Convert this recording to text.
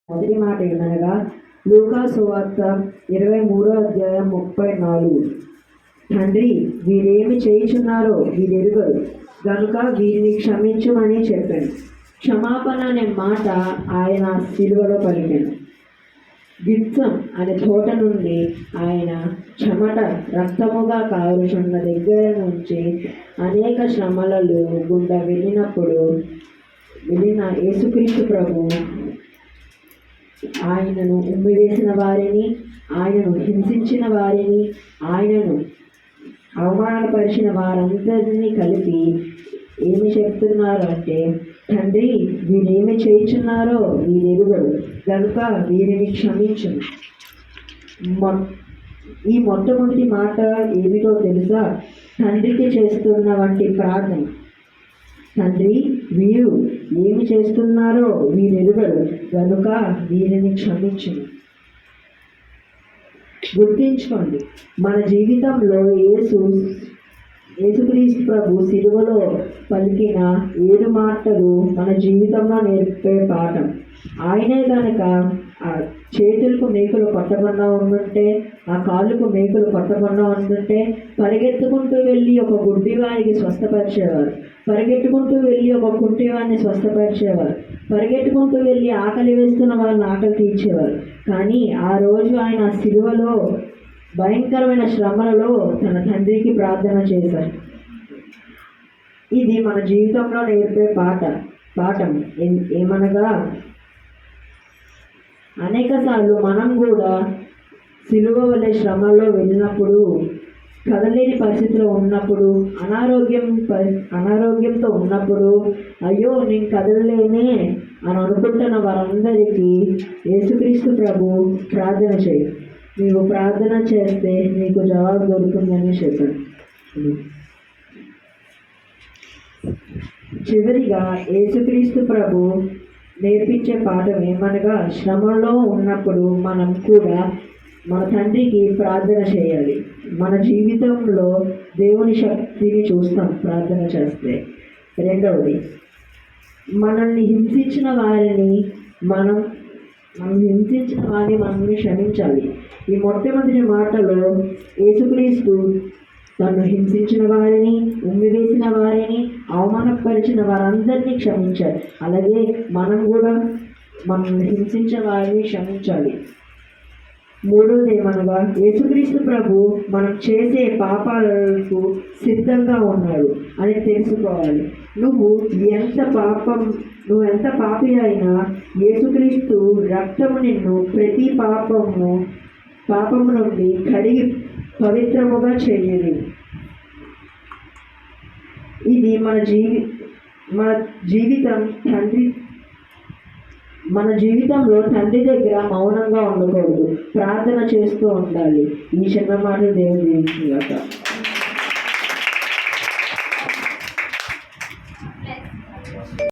మొదటి మాట ఏమనగా లూకా సువార్త 23:34. తండ్రి, వీరేమి చేయుచున్నారో వీరెరుగరు గనుక వీరిని క్షమించుమని చెప్పాను. క్షమాపణ అనే మాట ఆయన సిలువలో పలికాను. గిత్సం అనే తోట నుండి ఆయన చెమట రక్తముగా కారుచున్న దగ్గర నుంచి అనేక శ్రమలలో గుండా వెళ్ళిన యేసుక్రీస్తు ప్రభు ఆయనను ఉమ్మివేసిన వారిని, ఆయనను హింసించిన వారిని, ఆయనను అవమానపరిచిన వారందరినీ కలిపి ఏమి చెప్తున్నారు అంటే, తండ్రి, వీరేమి చేయుచున్నారో వీరెరుగరు కనుక వీరిని క్షమించును. ఈ మొట్టమొదటి మాట ఏమిటో తెలుసా? తండ్రికి చేస్తున్న వంటి ప్రార్థన. తండ్రి, వీరు ఏమి చేస్తున్నారో వీరెరుగరు కనుక వీరిని క్షమించును. గుర్తించుకోండి, మన జీవితంలో యేసుక్రీస్తు ప్రభు సిలువలో పలికిన 7 మాటలు మన జీవితంలో నేర్పే పాఠం. ఆయనే కనుక ఆ చేతులకు మేకులు కొట్టకుండా ఉండుంటే, ఆ కాళ్ళకు మేకులు కొట్టకుండా ఉండుంటే పరిగెత్తుకుంటూ వెళ్ళి ఒక గుడ్డివారికి స్వస్థపరిచేవారు, పరిగెట్టుకుంటూ వెళ్ళి ఒక కుంటివారిని స్వస్థపరిచేవారు, పరిగెట్టుకుంటూ వెళ్ళి ఆకలి వేస్తున్న వాళ్ళని ఆకలి తీర్చేవారు. కానీ ఆ రోజు ఆయన సిలువలో భయంకరమైన శ్రమలలో తన తండ్రికి ప్రార్థన చేశారు. ఇది మన జీవితంలో నేర్పే పాఠం ఏమనగా, అనేక సార్లు మనం కూడా సిలువ వలె శ్రమల్లో వెళ్ళినప్పుడు, కదలేని పరిస్థితిలో ఉన్నప్పుడు, అనారోగ్యంతో ఉన్నప్పుడు, అయ్యో నేను కదలలేనే అని అనుకుంటున్న వారందరికీ యేసుక్రీస్తు ప్రభు ప్రార్థన చేయి, నీవు ప్రార్థన చేస్తే నీకు జవాబు దొరుకుతుందని చెప్పాడు. చివరిగా యేసుక్రీస్తు ప్రభు నేర్పించే పాఠం ఏమనగా, శ్రమలో ఉన్నప్పుడు మనం కూడా మన తండ్రికి ప్రార్థన చేయాలి. మన జీవితంలో దేవుని శక్తిని చూస్తాం ప్రార్థన చేస్తే. రెండవది, మనల్ని హింసించిన వారిని మనం క్షమించాలి. ఈ మొట్టమొదటి మాటలో యేసుక్రీస్తు తను హింసించిన వారిని, ఉమ్మివేసిన వారిని, అవమానపరిచిన వారందరినీ క్షమించాలి. అలాగే మనం కూడా మనల్ని హింసించిన వారిని క్షమించాలి. మూడవది ఏమనగా, యేసుక్రీస్తు ప్రభు మనం చేసే పాపాలకు సిద్ధంగా ఉన్నాడు అని తెలుసుకోవాలి. నువ్వు ఎంత పాపి అయినా యేసుక్రీస్తు రక్తము నిన్ను ప్రతి పాపము నుండి కడిగి పవిత్రముగా చేయాలి. ఇది మన జీవితంలో తండ్రి దగ్గర మౌనంగా ఉండకూడదు, ప్రార్థన చేస్తూ ఉండాలి. ఈ చిన్న మాట దేవుడు దీవించుగాక.